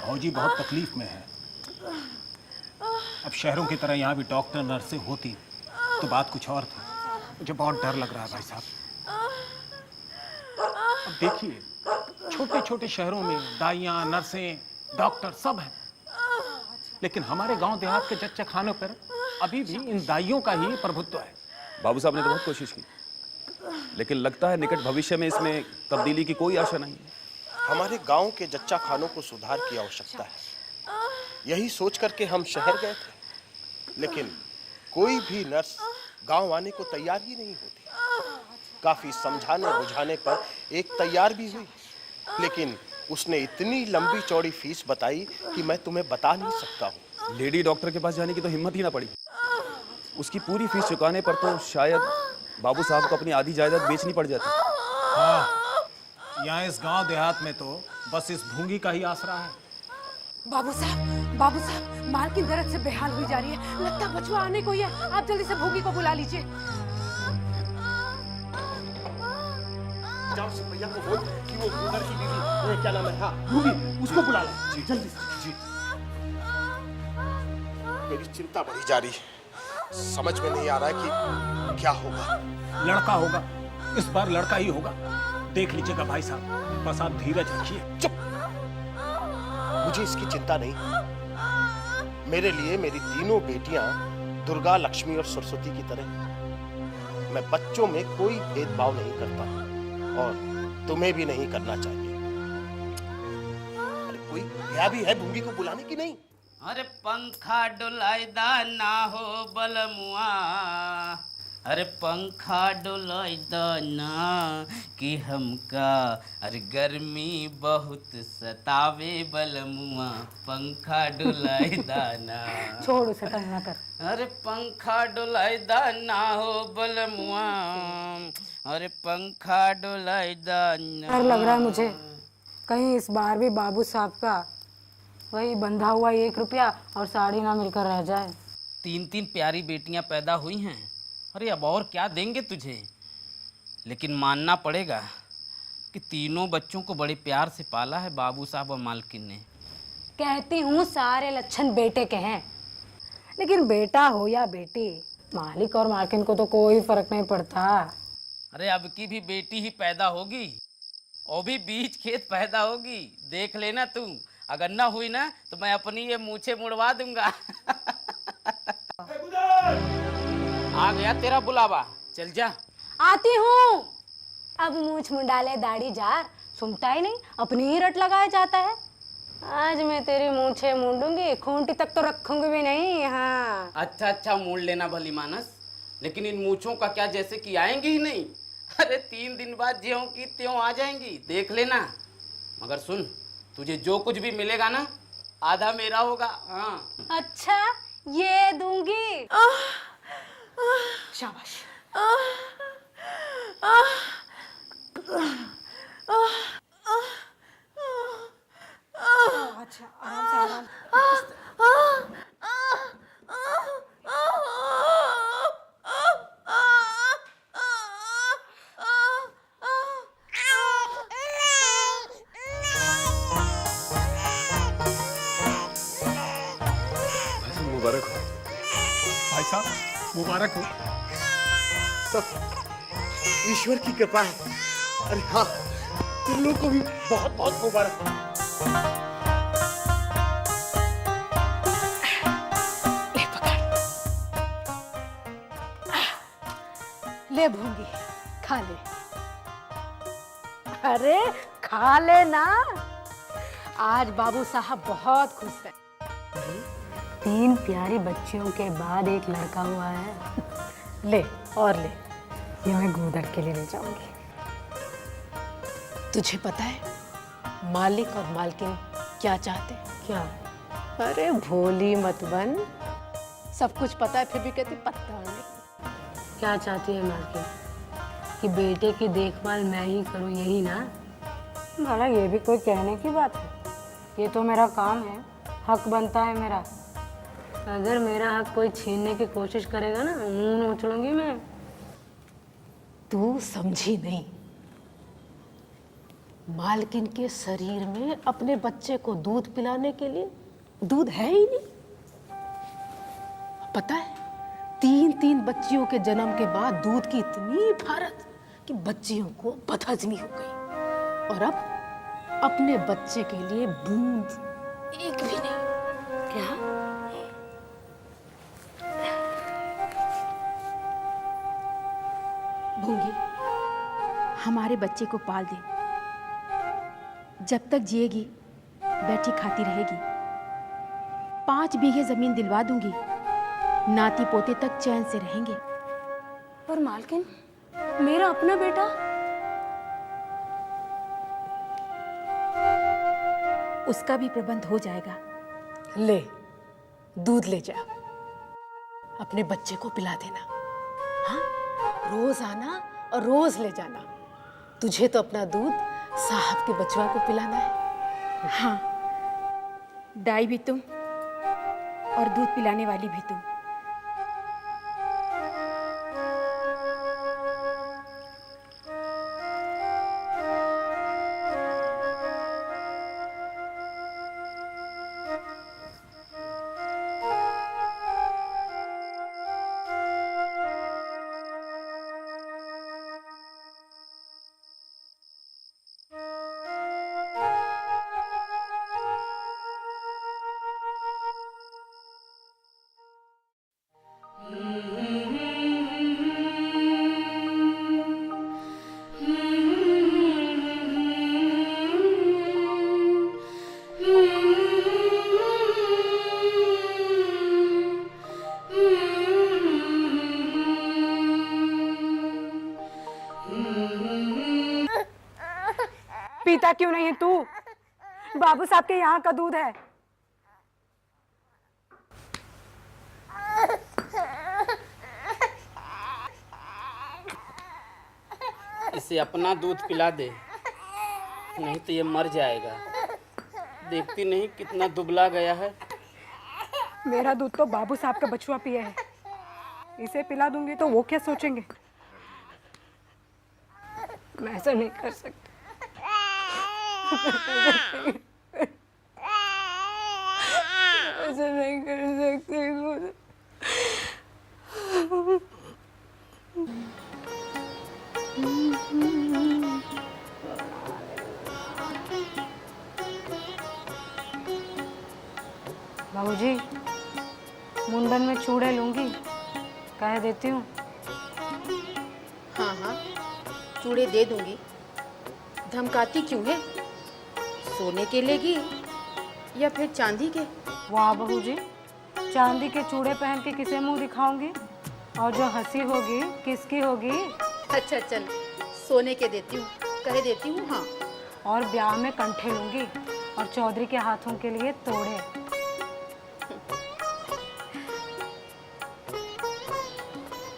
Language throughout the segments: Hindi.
भौजी बहुत तकलीफ में है। अब शहरों की तरह यहाँ भी डॉक्टर नर्सें होती तो बात कुछ और थी। मुझे बहुत डर लग रहा है भाई साहब। अब देखिए, छोटे छोटे शहरों में दाइयाँ, नर्सें, डॉक्टर सब हैं, लेकिन हमारे गांव देहात के जच्चे खानों पर अभी भी इन दाइयों का ही प्रभुत्व है। बाबू साहब ने तो बहुत कोशिश की, लेकिन लगता है निकट भविष्य में इसमें तब्दीली की कोई आशा नहीं है। हमारे गांव के जच्चा खानों को सुधार की आवश्यकता है, यही सोच करके हम शहर गए थे, लेकिन कोई भी नर्स गांव आने को तैयार ही नहीं होती। काफी समझाने बुझाने पर एक तैयार भी हुई, लेकिन उसने इतनी लंबी चौड़ी फीस बताई कि मैं तुम्हें बता नहीं सकता हूँ। लेडी डॉक्टर के पास जाने की तो हिम्मत ही ना पड़ी। उसकी पूरी फीस चुकाने पर तो शायद बाबू साहब को अपनी आधी जायदाद बेचनी पड़ जाती। हाँ, यहाँ इस गांव देहात में तो बस इस भूंगी का ही आसरा है। बाबू साहब, माल की दर्द से बेहाल हुई जा रही है। लगता बचवा आने को ही है। आप जल्दी से भूंगी को बुला लीजिए। जाओ सिपहिया को बोल कि वो उधर की बीवी, क्या नाम है, हाँ भूंगी, उसको बुला लो। जी जल्दी से। जी मेरी चिंता बढ़ी जा रही है, समझ में नहीं आ रहा है कि क्या होगा। लड़का होगा, इस बार लड़का ही होगा। देख लीजिएगा भाई साहब, बस आप धीरज रखिए। चुप, मुझे इसकी चिंता नहीं। मेरे लिए मेरी तीनों बेटियां दुर्गा, लक्ष्मी और सरस्वती की तरह। मैं बच्चों में कोई भेदभाव नहीं करता और तुम्हें भी नहीं करना चाहिए। अरे कोई गया भी है भूंगी को बुलाने की नहीं? अरे पंखा डोलाइदा ना हो बलमुआ, अरे पंखा डोलाइदा ना कि हमका, अरे गर्मी बहुत सतावे बलमुआ, पंखा डोलाइदा ना। छोड़ उसे, तंग ना कर। अरे पंखा डोलाइदा ना हो बलमुआ, अरे पंखा डोलाइदा ना। डर लग रहा है मुझे, कहीं इस बार भी बाबू साहब का वही बंधा हुआ 1 रुपया और साड़ी ना मिलकर रह जाए। 3 प्यारी बेटियां पैदा हुई हैं, अरे अब और क्या देंगे तुझे। लेकिन मानना पड़ेगा कि तीनों बच्चों को बड़े प्यार से पाला है बाबू साहब और मालकिन ने। कहती हूँ सारे लक्षण बेटे के हैं, लेकिन बेटा हो या बेटी, मालिक और मालकिन को तो कोई फर्क नहीं पड़ता। अरे अब की भी बेटी ही पैदा होगी और भी बीज खेत पैदा होगी, देख लेना तू। अगर ना हुई ना तो मैं अपनी ये मूछे मुड़वा दूंगा। आ गया तेरा बुलावा, चल जा। आती हूँ। अब मूछ मुंडाले दाढ़ी जार, सुनता ही नहीं, अपनी ही रट लगाया जाता है। आज मैं तेरी मूछे मूंडूंगी, खूंटी तक तो रखूंगी भी नहीं। हाँ अच्छा मूड लेना भली मानस, लेकिन इन मूछों का क्या जैसे कि आएंगी ही नहीं। अरे 3 दिन बाद ज्यों की त्यों आ जाएंगी, देख लेना। मगर सुन, तुझे जो कुछ भी मिलेगा ना, आधा मेरा होगा। हाँ अच्छा, ये दूंगी। शाबाश। अच्छा, आराम से, आराम। मुबारक हो भाई साहब, मुबारक हो। सब ईश्वर की कृपा है। अरे हाँ, तुम लोग को भी बहुत बहुत मुबारक। ले पकड़, ले भूंगी, खा ले। अरे खा ले ना, आज बाबू साहब बहुत खुश है। 3 प्यारी बच्चियों के बाद एक लड़का हुआ है। ले और ले, ये मैं गूदड़ के लिए ले जाऊंगी। तुझे पता है मालिक और मालकिन क्या चाहते हैं? क्या? अरे भोली मत बन, सब कुछ पता है फिर भी कहती पता नहीं। क्या चाहती है मालकिन? कि बेटे की देखभाल मैं ही करूं, यही ना? भला ये भी कोई कहने की बात है? ये तो मेरा काम है, हक बनता है मेरा। अगर मेरा हक कोई छीनने की कोशिश करेगा ना, मुंह नोच लूंगी मैं। तू समझी नहीं। मालकिन के शरीर में अपने बच्चे को दूध पिलाने के लिए दूध है ही नहीं। पता है, 3 बच्चियों के जन्म के बाद दूध की इतनी भारत कि बच्चियों को बदहजमी हो गई, और अब अपने बच्चे के लिए बूंद एक भी नहीं। क्या? भूंगी, हमारे बच्चे को पाल दे। जब तक जिएगी बैठी खाती रहेगी। 5 बीघे जमीन दिलवा दूंगी, नाती पोते तक चैन से रहेंगे। पर मालकिन, मेरा अपना बेटा। उसका भी प्रबंध हो जाएगा। ले, दूध ले जा, अपने बच्चे को पिला देना। हाँ, रोज आना और रोज ले जाना। तुझे तो अपना दूध साहब के बचवा को पिलाना है। हाँ, दाई भी तुम और दूध पिलाने वाली भी तुम। पीता क्यों नहीं है तू? बाबू साहब के यहाँ का दूध है। इसे अपना दूध पिला दे, नहीं तो ये मर जाएगा। देखती नहीं कितना दुबला गया है। मेरा दूध तो बाबू साहब का बछुआ पिए है। इसे पिला दूंगी तो वो क्या सोचेंगे? मैं ऐसा नहीं कर सकती। ऐसा नहीं कर सकती। बाबूजी, मुंडन में चूड़े लूंगी, कह देती हूँ। हाँ हाँ, चूड़े दे दूंगी। धमकाती क्यों है? सोने के लेगी या फिर चांदी के? वाह बहू जी, चांदी के चूड़े पहन के किसे मुंह दिखाऊंगी? और जो हंसी होगी किसकी होगी? अच्छा चल, सोने के देती हूँ, कह देती हूँ। हाँ, और ब्याह में कंठे लूंगी और चौधरी के हाथों के लिए तोड़े।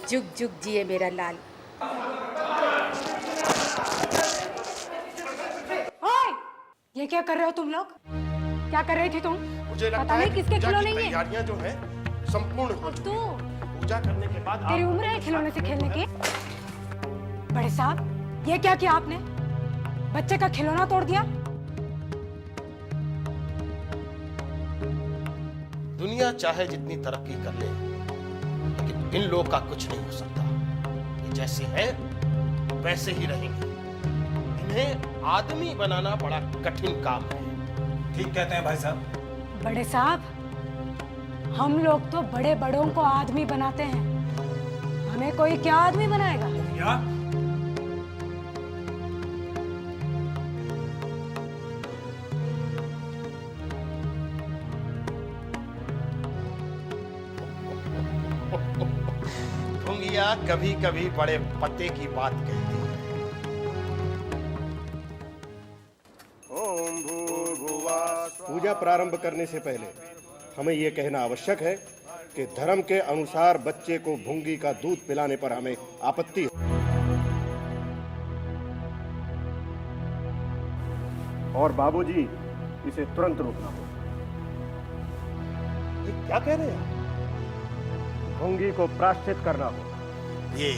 जुग जुग जिए मेरा लाल। ओए, ये क्या कर रहे हो तुम लोग? क्या कर रही थी तुम? मुझे लगता पता है नहीं कि किसके पूजा खिलौने की ये? तैयारियां जो है संपूर्ण हो और चुकी तू, हैं। पूजा करने के बाद तेरी आप उम्र है खिलौने से खेलने की? बड़े साहब, ये क्या किया आपने? बच्चे का खिलौना तोड़ दिया। दुनिया चाहे जितनी तरक्की कर ले, लेकिन इन लोग का कुछ नहीं हो सकता। ये जैसे हैं वैसे ही रहेंगे। इन्हें आदमी बनाना बड़ा कठिन काम है। ठीक कहते हैं भाई साहब। बड़े साहब, हम लोग तो बड़े बड़ों को आदमी बनाते हैं, हमें कोई क्या आदमी बनाएगा? क्या? भुंगिया कभी कभी बड़े पते की बात कहती है। ओम भूर्भुवः। पूजा प्रारंभ करने से पहले हमें यह कहना आवश्यक है कि धर्म के अनुसार बच्चे को भुंगी का दूध पिलाने पर हमें आपत्ति है और बाबूजी इसे तुरंत रोकना होगा। ये क्या कह रहे हैं? भुंगी को प्रायश्चित करना होगा। ये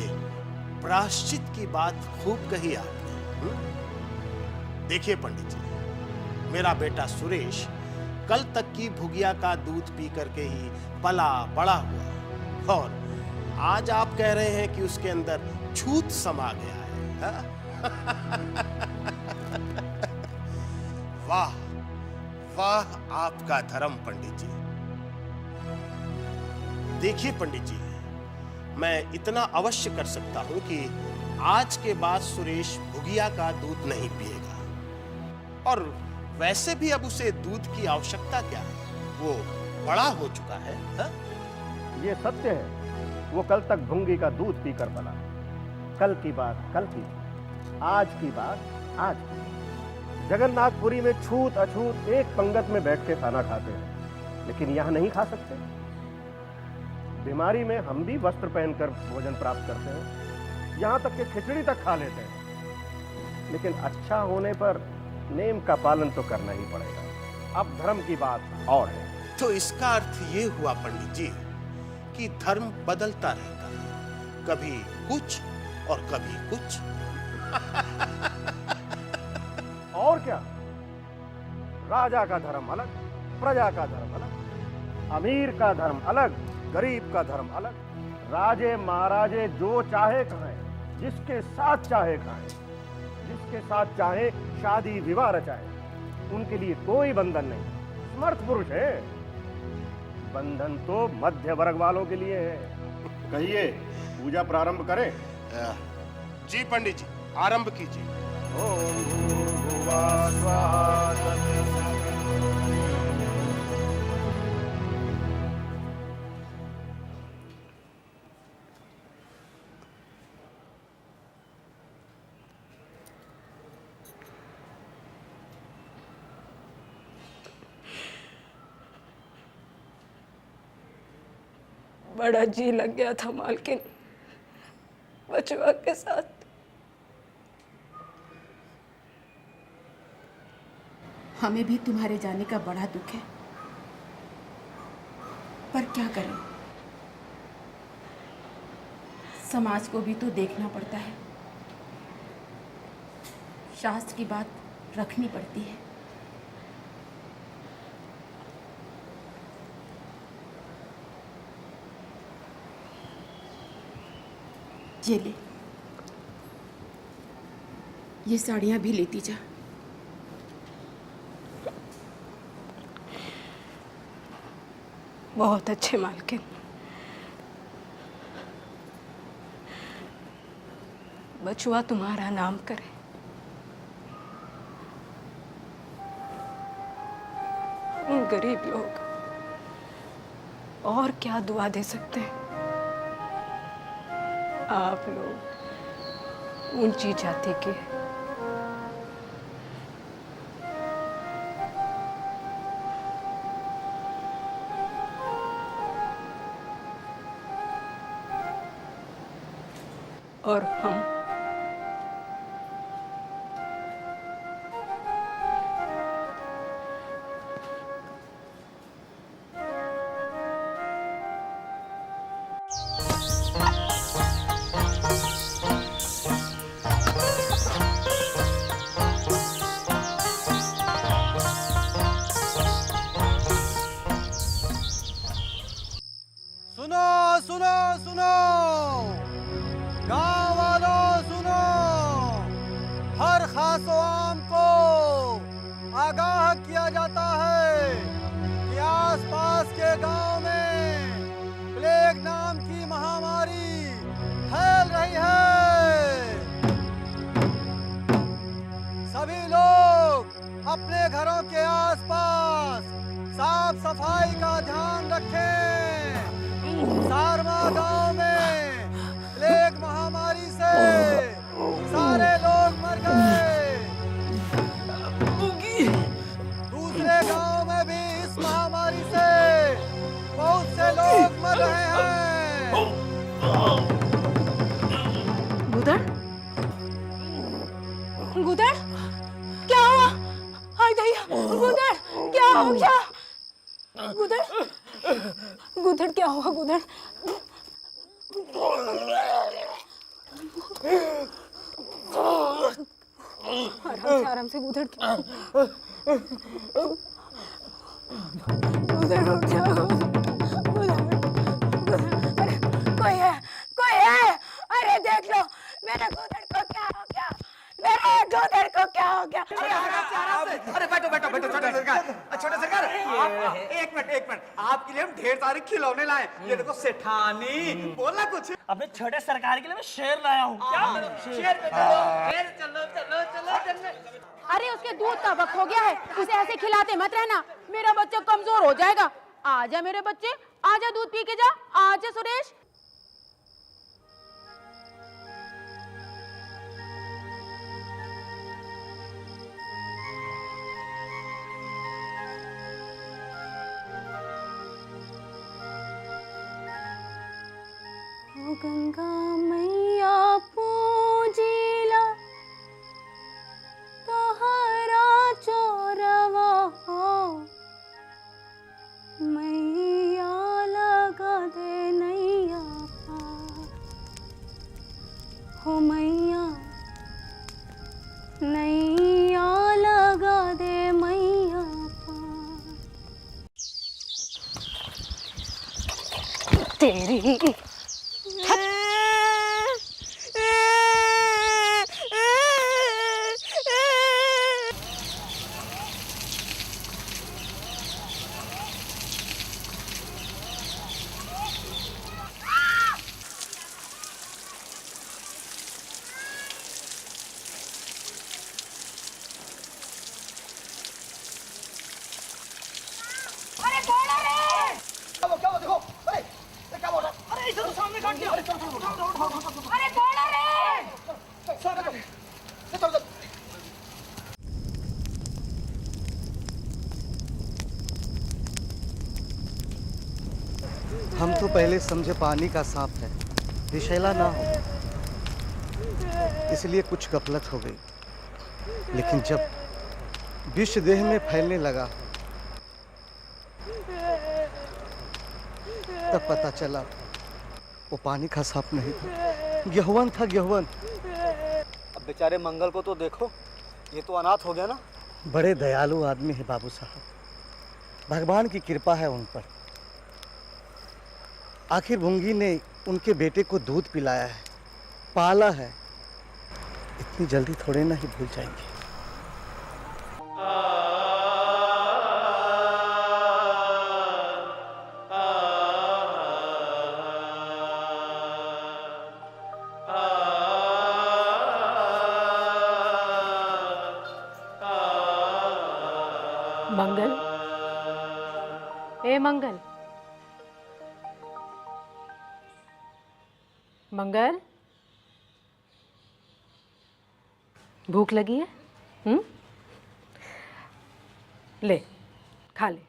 प्रायश्चित की बात खूब कही आपने। देखिए पंडित जी, मेरा बेटा सुरेश कल तक की भुगिया का दूध पी करके ही पला बड़ा हुआ और आज आप कह रहे हैं कि उसके अंदर छूत समा गया है, हा? वाह वाह आपका धर्म पंडित जी। देखिए पंडित जी, मैं इतना अवश्य कर सकता हूं कि आज के बाद सुरेश भुगिया का दूध नहीं पिएगा। और वैसे भी अब उसे दूध की आवश्यकता क्या है, वो बड़ा हो चुका है, हा? ये सत्य है, वो कल तक भुंगी का दूध पीकर पला। कल की बात कल की, आज की बात आज की। जगन्नाथपुरी में छूत अछूत एक पंगत में बैठ के खाना खाते हैं, लेकिन यहां नहीं खा सकते। बीमारी में हम भी वस्त्र पहनकर भोजन प्राप्त करते हैं, यहां तक कि खिचड़ी तक खा लेते हैं, लेकिन अच्छा होने पर नेम का पालन तो करना ही पड़ेगा। अब धर्म की बात और है। तो इसका अर्थ ये हुआ पंडित जी कि धर्म बदलता रहता है, कभी कुछ और कभी कुछ। और क्या, राजा का धर्म अलग, प्रजा का धर्म अलग, अमीर का धर्म अलग, गरीब का धर्म अलग। राजे महाराजे जो चाहे खाएं, जिसके साथ चाहे खाएं, जिसके साथ चाहे शादी विवाह रचाएं, उनके लिए कोई बंधन नहीं। समर्थ पुरुष है, बंधन तो मध्य वर्ग वालों के लिए है। कहिए, पूजा प्रारंभ करें? जी पंडित जी, आरंभ कीजिए। ओम भूर्भुवः स्वः। बड़ा जी लग गया था मालकिन बचवा के साथ। हमें भी तुम्हारे जाने का बड़ा दुख है, पर क्या करें, समाज को भी तो देखना पड़ता है, शास्त्र की बात रखनी पड़ती है। ये ले, ये साड़ियाँ भी लेती जा। बहुत अच्छे मालकिन। बचुआ तुम्हारा नाम करे। हम गरीब लोग और क्या दुआ दे सकते हैं। आप लोग ऊंची जाति के, और हम सुनो सुनो सुनो, गांव वालों सुनो, हर खास व आम को आगाह किया जाता है कि आसपास के गांव में प्लेग नाम की महामारी फैल रही है। सभी लोग अपने घरों के आसपास साफ सफाई का ध्यान रखें। सारमा गांव में प्लेग महामारी से सारे लोग मर गए। दूसरे गांव में भी इस महामारी से बहुत से लोग मर रहे हैं। गुदड़, गुदड़ क्या हुआ? हाय दैया, गुदड़ क्या हो गया? गुदड़, गुदड़ क्या हुआ? गुदड़ आराम से उधर उधर उठ जाओ। अरे कोई है। अरे देख लो मेरे गोदड़ को क्या हो गया, मेरे गोदड़ को क्या हो गया। अरे बैठो बैठो बैठो छोटे सरकार आप एक मिनट आपके लिए हम ढेर सारे खिलौने लाए। ये देखो सेठानी, बोलना कुछ। अबे छोटे सरकार के लिए मैं शेर लाया हूँ। क्या शेर पे चलो चलो चलो चलो। अरे उसके दूध का वक्त हो गया है, उसे ऐसे खिलाते मत रहना, मेरा बच्चा कमजोर हो जाएगा। आजा मेरे बच्चे, आजा दूध पी के जा। आजा सुरेश। गंगा मैया पूजिला तोहरा चोरवा हो, मैया लगा दे नैया पार हो, मैया नैया लगा दे मैया पार। तेरी हम तो पहले समझे पानी का सांप है, विषैला ना हो, इसलिए कुछ गफलत हो गई। लेकिन जब विष देह में फैलने लगा तब पता चला वो पानी का सांप नहीं था, गेहवन था, गेहवन। अब बेचारे मंगल को तो देखो, ये तो अनाथ हो गया ना। बड़े दयालु आदमी है बाबू साहब, भगवान की कृपा है उन पर। आखिर भूंगी ने उनके बेटे को दूध पिलाया है, पाला है, इतनी जल्दी थोड़े ना ही भूल जाएंगे। मंगल, ए मंगल, मंगल, भूख लगी है? ले खा ले।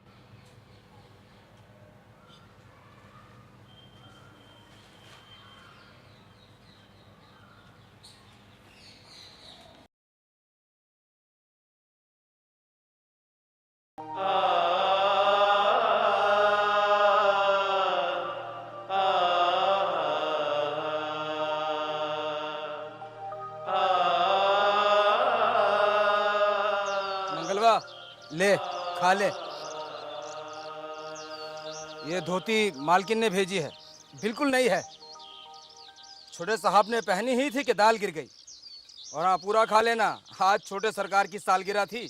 मंगलवा ले खा ले। ये धोती मालकिन ने भेजी है, बिल्कुल नई है। छोटे साहब ने पहनी ही थी कि दाल गिर गई। और हाँ, पूरा खा लेना, आज छोटे सरकार की सालगिरह थी।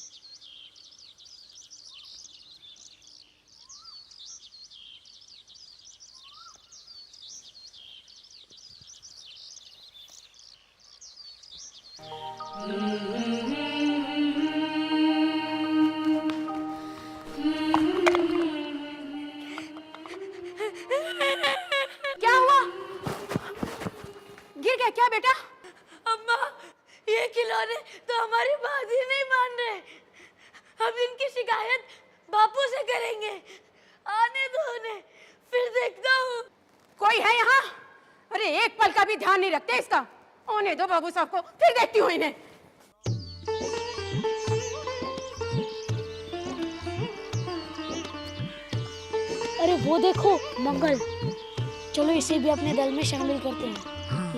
क्या हुआ? गिर गया क्या बेटा? अम्मा, ये खिलौने तो हमारी बात ही नहीं मान रहे। हम इनकी शिकायत बापू से करेंगे। आने दो उन्हें, फिर देखता हूँ। कोई है यहाँ? अरे एक पल का भी ध्यान नहीं रखते इसका। आने दो बाबू साहब को, फिर देखती हूँ इन्हें। अरे वो देखो मंगल, चलो इसे भी अपने दल में शामिल करते हैं।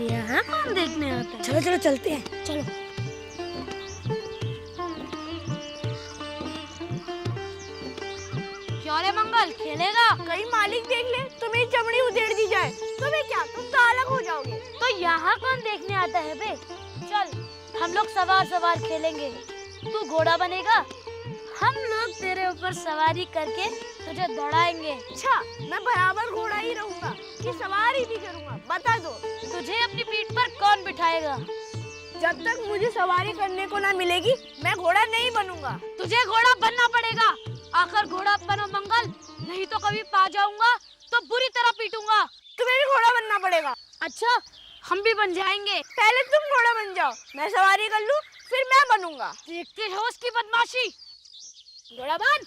यहाँ कौन देखने आता है? चलो चलो चलते हैं, चलो। क्यों रे मंगल, खेलेगा? कहीं मालिक देख ले तो मेरी चमड़ी उधेड़ दी जाए। तुम्हें क्या, तुम तो अलग हो जाओगे। तो यहाँ कौन देखने आता है बे? चल हम लोग सवार सवार खेलेंगे। तू घोड़ा बनेगा, हम लोग तेरे ऊपर सवारी करके तुझे दौड़ाएंगे। अच्छा, मैं बराबर घोड़ा ही रहूंगा कि सवारी भी करूंगा, बता दो। तुझे अपनी पीठ पर कौन बिठाएगा? जब तक मुझे सवारी करने को ना मिलेगी मैं घोड़ा नहीं बनूंगा। तुझे घोड़ा बनना पड़ेगा। आखिर घोड़ा बनो मंगल, नहीं तो कभी पा जाऊंगा तो बुरी तरह पीटूंगा। तुम्हें भी घोड़ा बनना पड़ेगा। अच्छा, हम भी बन जाएंगे। पहले तुम घोड़ा बन जाओ, मैं सवारी कर लूं, फिर मैं बनूंगा। देखते हो उसकी बदमाशी। घोड़ा बन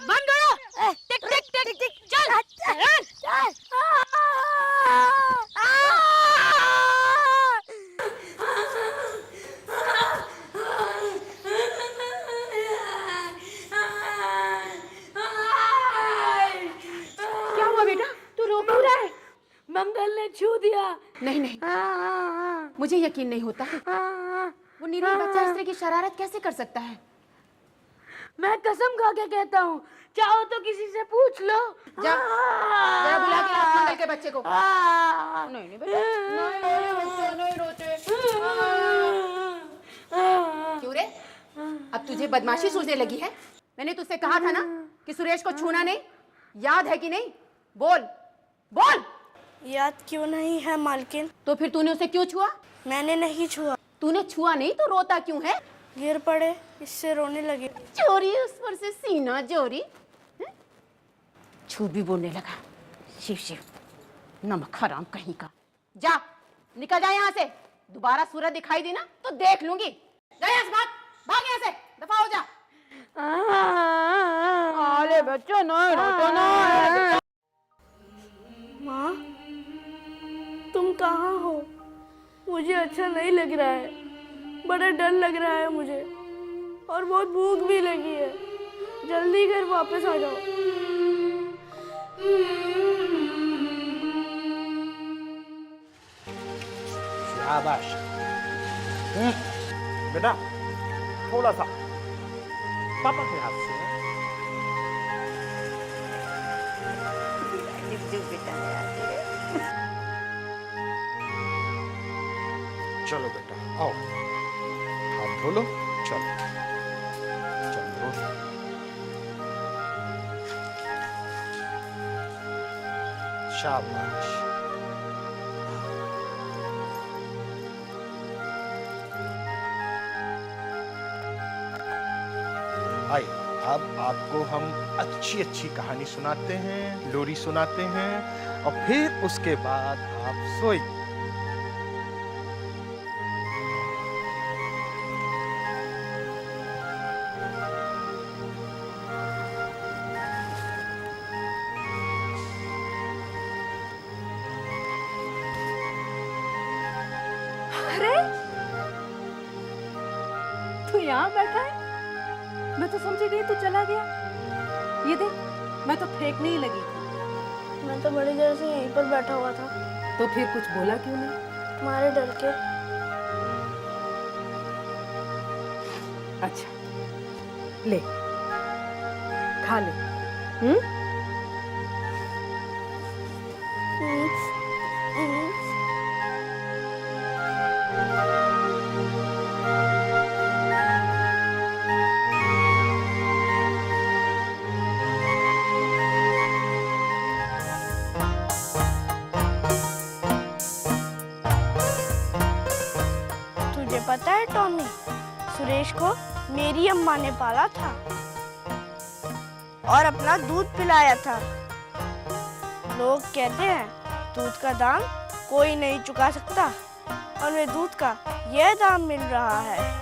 घोड़ा। टिक टिक टिक टिक, चल। क्या हुआ बेटा, तू रो क्यों रहा है? मंगल ने छू दिया। नहीं नहीं, मुझे यकीन नहीं होता है। वो निरीह बच्चा इस तरह की शरारत कैसे कर सकता है? मैं कसम खा के कहता हूँ, चाहो तो किसी से पूछ लो। जा, जरा बुला के ला मंगल के बच्चे को। नहीं नहीं बेटा, नहीं रोते। क्यों रे, अब तुझे बदमाशी सूझने लगी है? मैंने तुझसे कहा था ना कि सुरेश को छूना नहीं, याद है कि नहीं? बोल बोल। याद क्यों नहीं है मालकिन? तो फिर तूने उसे क्यों छुआ? मैंने नहीं छुआ। तूने छुआ नहीं तो रोता क्यों है? गिर पड़े, इससे रोने लगे। चोरी, उस पर से सीना चोरी। झूठ भी बोलने लगा। शिव शिव, नमक हराम कहीं का। जा, निकल जा यहाँ से। दोबारा सूरज दिखाई दी ना तो देख लूंगी। जा यहाँ से, भाग भाग यहाँ से, दफा हो जा। अरे बच्चों, नहीं रोते ना। माँ, तुम कहाँ हो? मुझे अच्छा नहीं लग रहा है, बड़ा डर लग रहा है मुझे, और बहुत भूख भी लगी है। जल्दी घर वापस आ जाओ। शाबाश। बेटा, थोड़ा सा पापा के हाथ से। चलो बेटा, आओ, हाथ धो लो। चलो चलो, शाबाश। आइए, अब आपको हम अच्छी अच्छी कहानी सुनाते हैं, लोरी सुनाते हैं, और फिर उसके बाद आप सोइए। अरे, तू यहाँ बैठा है? मैं तो समझ गई तू चला गया। ये देख, मैं तो फेंकने ही लगी थी। मैं तो बड़ी देर से यहीं पर बैठा हुआ था। तो फिर कुछ बोला क्यों नहीं? तुम्हारे डर के। अच्छा, ले, खा ले। तुझे पता है टॉमी, सुरेश को मेरी अम्मा ने पाला था और अपना दूध पिलाया था। लोग कहते हैं दूध का दाम कोई नहीं चुका सकता, और वे दूध का यह दाम मिल रहा है।